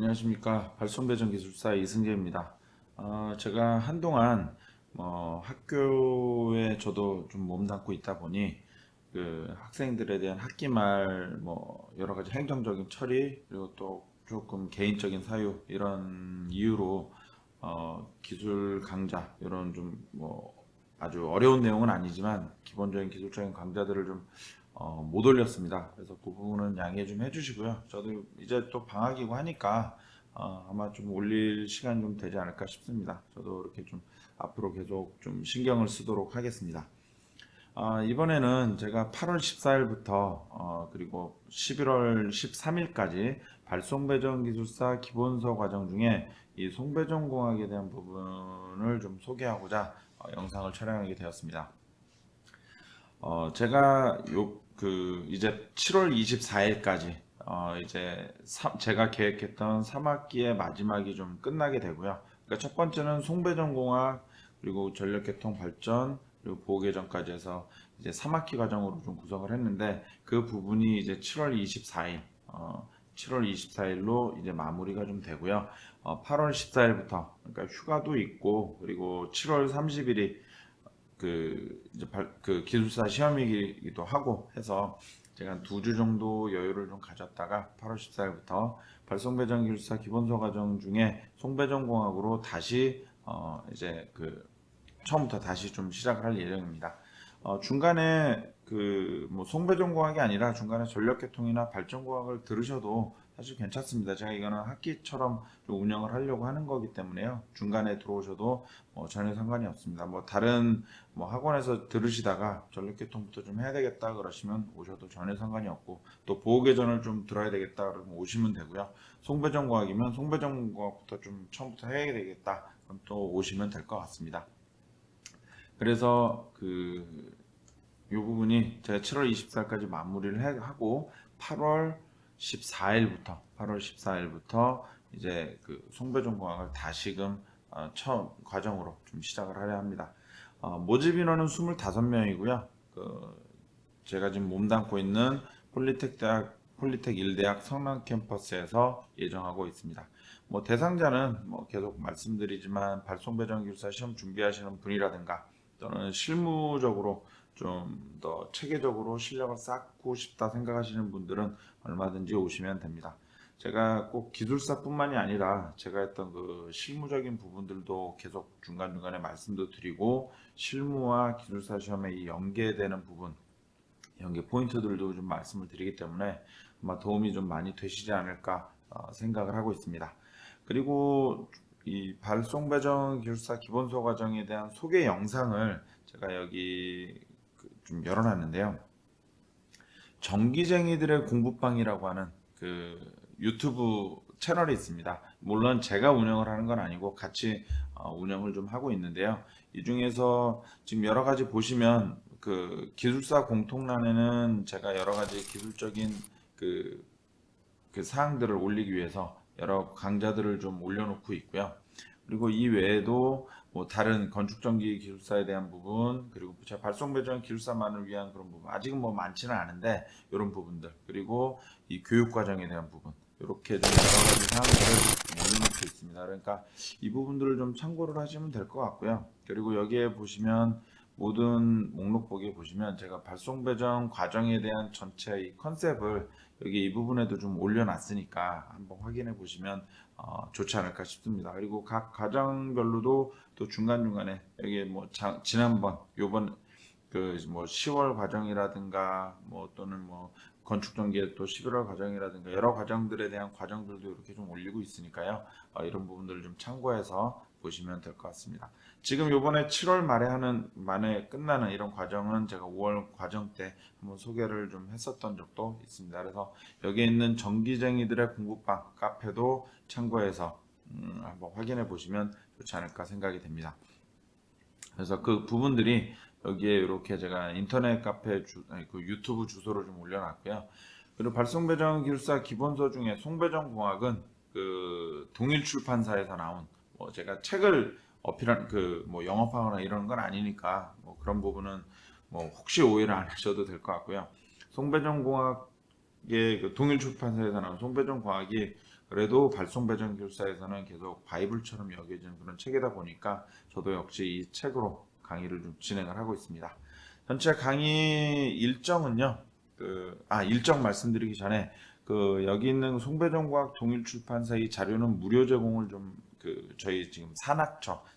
안녕하십니까. 발송배정기술사 이승재입니다. 제가 한동안 학교에 저도 좀 몸담고 있다 보니 그 학생들에 대한 학기말 여러 가지 행정적인 처리 그리고 또 조금 개인적인 사유 이런 이유로 기술 강좌 이런 좀 아주 어려운 내용은 아니지만 기본적인 기술적인 강좌들을 좀 못 올렸습니다. 그래서 그 부분은 양해 좀 해주시고요. 저도 이제 또 방학이고 하니까 아마 좀 올릴 시간 좀 되지 않을까 싶습니다. 저도 이렇게 좀 앞으로 계속 좀 신경을 쓰도록 하겠습니다. 이번에는 제가 8월 14일부터 그리고 11월 13일까지 발송배정기술사 기본서 과정 중에 이 송배전공학에 대한 부분을 좀 소개하고자 영상을 촬영하게 되었습니다. 제가 이제 7월 24일까지 이제 제가 계획했던 3학기의 마지막이 좀 끝나게 되고요. 그러니까 첫 번째는 송배전공학 그리고 전력계통 발전 그리고 보호계정까지 해서 이제 3학기 과정으로 좀 구성을 했는데 그 부분이 이제 7월 24일로 이제 마무리가 좀 되고요. 8월 14일부터 그러니까 휴가도 있고 그리고 7월 30일이 이제 그 기술사 시험이기도 하고 해서 제가 2주 정도 여유를 좀 가졌다가 8월 14일부터 발송배정 기술사 기본서 과정 중에 송배전공학으로 다시 이제 처음부터 다시 좀 시작을 할 예정입니다. 중간에 송배전공학이 아니라 중간에 전력계통이나 발전공학을 들으셔도 사실 괜찮습니다. 제가 이거는 학기처럼 좀 운영을 하려고 하는 거기 때문에요. 중간에 들어오셔도 전혀 상관이 없습니다. 다른 학원에서 들으시다가 전력계통부터 좀 해야 되겠다 그러시면 오셔도 전혀 상관이 없고 또 보호계전을 좀 들어야 되겠다 그러면 오시면 되고요. 송배전공학이면 송배전공학부터 좀 처음부터 해야 되겠다 그럼 또 오시면 될 것 같습니다. 그래서 이 부분이 제가 7월 24일까지 마무리를 하고 8월 14일부터 이제 송배전공학을 다시금 처음 과정으로 좀 시작을 하려 합니다. 모집 인원은 25명이고요. 제가 지금 몸담고 있는 폴리텍 1대학 성남 캠퍼스에서 예정하고 있습니다. 대상자는 계속 말씀드리지만 발송배정기술사 시험 준비하시는 분이라든가 또는 실무적으로 좀 더 체계적으로 실력을 쌓고 싶다 생각하시는 분들은 얼마든지 오시면 됩니다. 제가 꼭 기술사뿐만이 아니라 제가 했던 그 실무적인 부분들도 계속 중간중간에 말씀도 드리고 실무와 기술사 시험에 이 연계되는 부분 연계 포인트들도 좀 말씀을 드리기 때문에 아마 도움이 좀 많이 되시지 않을까 생각을 하고 있습니다. 그리고 이 발송배정 기술사 기본서 과정에 대한 소개 영상을 제가 여기 좀 열어놨는데요. 정기쟁이들의 공부방이라고 하는 유튜브 채널이 있습니다. 물론 제가 운영을 하는 건 아니고 같이 운영을 좀 하고 있는데요. 이 중에서 지금 여러 가지 보시면 기술사 공통란에는 제가 여러 가지 기술적인 사항들을 올리기 위해서 여러 강좌들을 좀 올려놓고 있고요. 그리고 이 외에도 다른 건축전기 기술사에 대한 부분 그리고 제가 발송배정 기술사만을 위한 그런 부분 아직은 많지는 않은데 이런 부분들 그리고 이 교육과정에 대한 부분 이렇게 좀 여러 가지 사항들을 올려놓고 있습니다. 그러니까 이 부분들을 좀 참고를 하시면 될 것 같고요. 그리고 여기에 보시면 모든 목록 보기에 보시면 제가 발송배정 과정에 대한 전체 이 컨셉을 여기 이 부분에도 좀 올려놨으니까 한번 확인해 보시면 좋지 않을까 싶습니다. 그리고 각 과정별로도 또 중간중간에 여기 지난번 요번 10월 과정이라든가 또는 건축전기의 또 11월 과정이라든가 여러 과정들에 대한 과정들도 이렇게 좀 올리고 있으니까요. 이런 부분들을 좀 참고해서 보시면 될 것 같습니다. 지금 요번에 7월 만에 끝나는 이런 과정은 제가 5월 과정 때 한번 소개를 좀 했었던 적도 있습니다. 그래서 여기에 있는 정기쟁이들의 공부방 카페도 참고해서 한번 확인해 보시면 좋지 않을까 생각이 됩니다. 그래서 그 부분들이 여기에 이렇게 제가 인터넷 카페 유튜브 주소를 좀 올려놨고요. 그리고 발송배정 기술사 기본서 중에 송배정 공학은 동일 출판사에서 나온 제가 책을 어필한 영업하거나 이런 건 아니니까 그런 부분은 혹시 오해를 안 하셔도 될 것 같고요. 송배정 공학의 동일 출판사에서 나온 송배정 공학이 그래도 발송배정기술사에서는 계속 바이블처럼 여겨지는 그런 책이다 보니까 저도 역시 이 책으로 강의를 좀 진행을 하고 있습니다. 전체 강의 일정은요. 일정 말씀드리기 전에 여기 있는 송배정과학 동일출판사 이 자료는 무료 제공을 저희 지금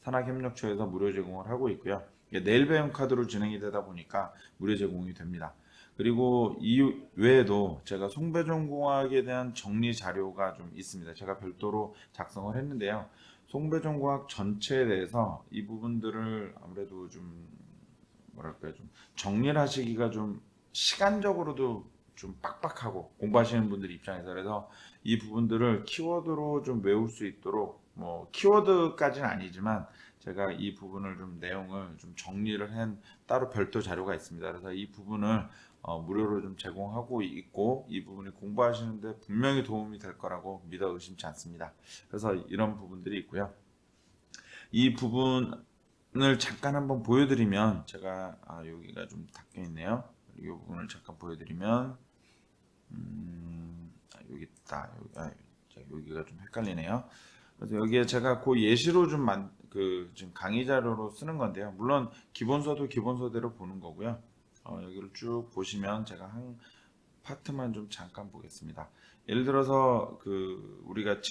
산학협력처에서 무료 제공을 하고 있고요. 이게 내일 배움 카드로 진행이 되다 보니까 무료 제공이 됩니다. 그리고 이 외에도 제가 송배전공학에 대한 정리 자료가 좀 있습니다. 제가 별도로 작성을 했는데요. 송배전공학 전체에 대해서 이 부분들을 아무래도 좀 좀 정리를 하시기가 좀 시간적으로도 좀 빡빡하고 공부하시는 분들 입장에서 그래서 이 부분들을 키워드로 좀 외울 수 있도록 뭐 키워드까지는 아니지만 제가 이 부분을 좀 내용을 좀 정리를 한 따로 별도 자료가 있습니다. 그래서 이 부분을 무료로 좀 제공하고 있고 이 부분이 공부하시는데 분명히 도움이 될 거라고 믿어 의심치 않습니다. 그래서 이런 부분들이 있고요. 이 부분을 잠깐 한번 보여드리면 제가 여기가 좀 닫혀 있네요. 이 부분을 잠깐 보여드리면 여기 있다. 여기가 좀 헷갈리네요. 그래서 여기에 제가 그 예시로 지금 강의 자료로 쓰는 건데요. 물론 기본서도 기본서대로 보는 거고요. 여기를 쭉 보시면 제가 한 파트만 좀 잠깐 보겠습니다. 예를 들어서 우리가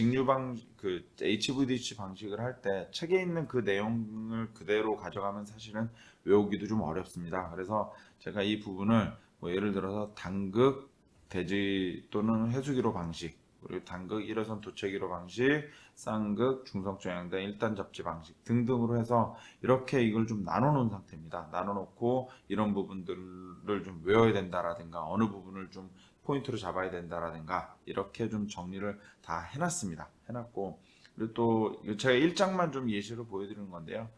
HVDC 방식을 할 때 책에 있는 그 내용을 그대로 가져가면 사실은 외우기도 좀 어렵습니다. 그래서 제가 이 부분을 뭐 예를 들어서 단극, 대지 또는 해수기로 방식, 그리고 단극 1호선 도체기로 방식, 쌍극, 중성적 양당 1단 접지 방식 등등으로 해서 이렇게 이걸 좀 나눠 놓은 상태입니다. 나눠 놓고 이런 부분들을 좀 외워야 된다라든가 어느 부분을 좀 포인트로 잡아야 된다라든가 이렇게 좀 정리를 다 해놨습니다. 해놨고 그리고 또 제가 1장만 좀 예시로 보여드리는 건데요.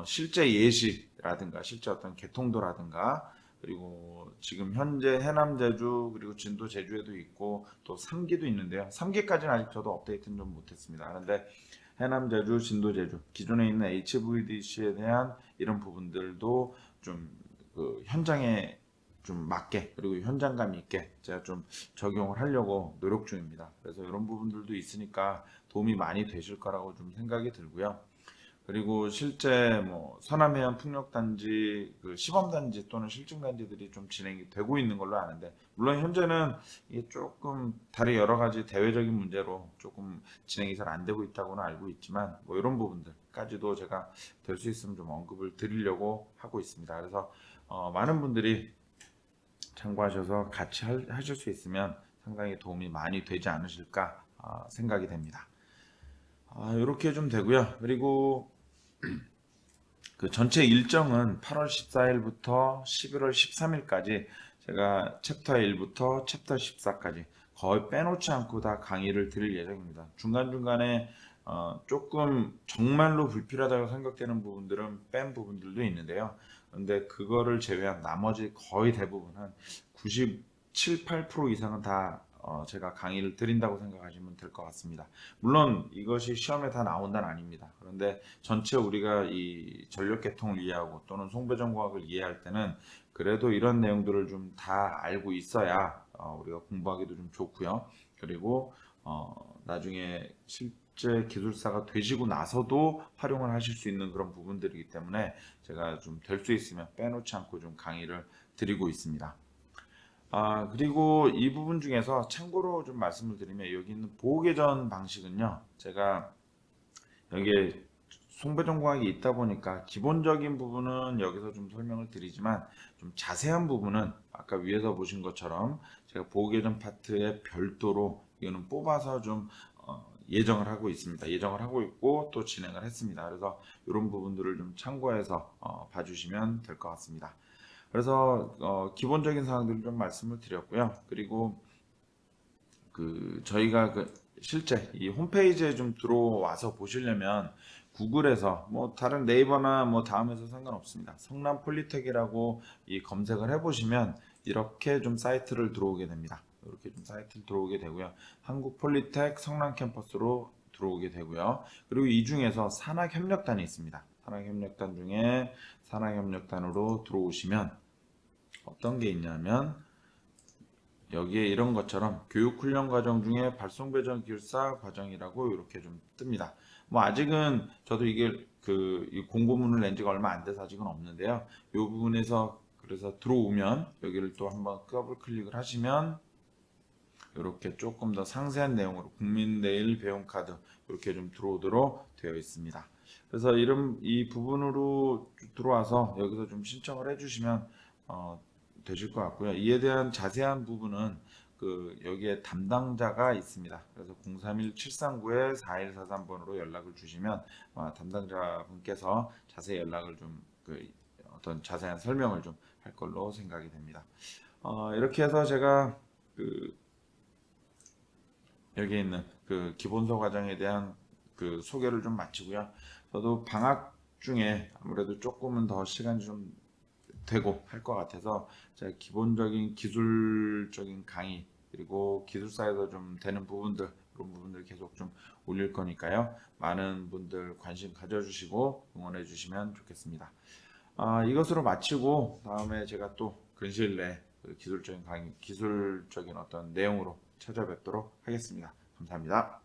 실제 예시라든가 실제 어떤 개통도라든가 그리고 지금 현재 해남 제주 그리고 진도 제주에도 있고 또 3기도 있는데요. 3기까지는 아직 저도 업데이트는 좀 못했습니다. 그런데 해남 제주, 진도 제주 기존에 있는 HVDC에 대한 이런 부분들도 좀 현장에 좀 맞게 그리고 현장감 있게 제가 좀 적용을 하려고 노력 중입니다. 그래서 이런 부분들도 있으니까 도움이 많이 되실 거라고 좀 생각이 들고요. 그리고 실제 뭐 서남해안 풍력단지 시범단지 또는 실증단지들이 좀 진행이 되고 있는 걸로 아는데 물론 현재는 이게 조금 다른 여러 가지 대외적인 문제로 조금 진행이 잘 안 되고 있다고는 알고 있지만 뭐 이런 부분들까지도 제가 될 수 있으면 좀 언급을 드리려고 하고 있습니다. 그래서 많은 분들이 참고하셔서 같이 하실 수 있으면 상당히 도움이 많이 되지 않으실까 생각이 됩니다. 이렇게 좀 되고요. 그리고 전체 일정은 8월 14일부터 11월 13일까지 제가 챕터 1부터 챕터 14까지 거의 빼놓지 않고 다 강의를 드릴 예정입니다. 중간중간에 조금 정말로 불필요하다고 생각되는 부분들은 뺀 부분들도 있는데요. 근데 그거를 제외한 나머지 거의 대부분 한 97, 8% 이상은 다 제가 강의를 드린다고 생각하시면 될 것 같습니다. 물론 이것이 시험에 다 나온다는 아닙니다. 그런데 전체 우리가 이 전력계통을 이해하고 또는 송배전공학을 이해할 때는 그래도 이런 내용들을 좀 다 알고 있어야 우리가 공부하기도 좀 좋고요. 그리고 나중에 실제 기술사가 되시고 나서도 활용을 하실 수 있는 그런 부분들이기 때문에 제가 좀 될 수 있으면 빼놓지 않고 좀 강의를 드리고 있습니다. 그리고 이 부분 중에서 참고로 좀 말씀을 드리면 여기 있는 보호계전 방식은요. 제가 여기에 송배전공학이 있다 보니까 기본적인 부분은 여기서 좀 설명을 드리지만 좀 자세한 부분은 아까 위에서 보신 것처럼 제가 보호계전 파트에 별도로 이거는 뽑아서 좀 예정을 하고 있습니다. 예정을 하고 있고 또 진행을 했습니다. 그래서 이런 부분들을 좀 참고해서 봐주시면 될 것 같습니다. 그래서 기본적인 사항들을 좀 말씀을 드렸고요. 그리고 저희가 실제 이 홈페이지에 좀 들어와서 보시려면 구글에서 뭐 다른 네이버나 뭐 다음에서 상관없습니다. 성남 폴리텍이라고 이 검색을 해보시면 이렇게 좀 사이트를 들어오게 됩니다. 이렇게 좀 사이트를 들어오게 되고요. 한국 폴리텍 성남 캠퍼스로 들어오게 되고요. 그리고 이 중에서 산학협력단이 있습니다. 산학협력단 중에 산학협력단으로 들어오시면 어떤 게 있냐면 여기에 이런 것처럼 교육훈련 과정 중에 발송배정 기술사 과정이라고 이렇게 좀 뜹니다. 뭐 아직은 저도 이게 이 공고문을 낸 지가 얼마 안 돼서 아직은 없는데요. 이 부분에서 그래서 들어오면 여기를 또 한번 더블 클릭을 하시면 이렇게 조금 더 상세한 내용으로 국민내일 배움카드 이렇게 좀 들어오도록 되어 있습니다. 그래서 이 부분으로 들어와서 여기서 좀 신청을 해주시면 되실 것 같고요. 이에 대한 자세한 부분은 여기에 담당자가 있습니다. 그래서 031-739-4143번으로 연락을 주시면 담당자분께서 자세히 연락을 좀 어떤 자세한 설명을 좀 할 걸로 생각이 됩니다. 이렇게 해서 제가 여기 있는 기본서 과정에 대한 소개를 좀 마치고요. 저도 방학 중에 아무래도 조금은 더 시간이 좀 되고 할 것 같아서 제가 기본적인 기술적인 강의 그리고 기술사에서 좀 되는 부분들 그런 부분들 계속 좀 올릴 거니까요. 많은 분들 관심 가져주시고 응원해 주시면 좋겠습니다. 이것으로 마치고 다음에 제가 또 근시일 내에 기술적인 강의, 기술적인 어떤 내용으로 찾아뵙도록 하겠습니다. 감사합니다.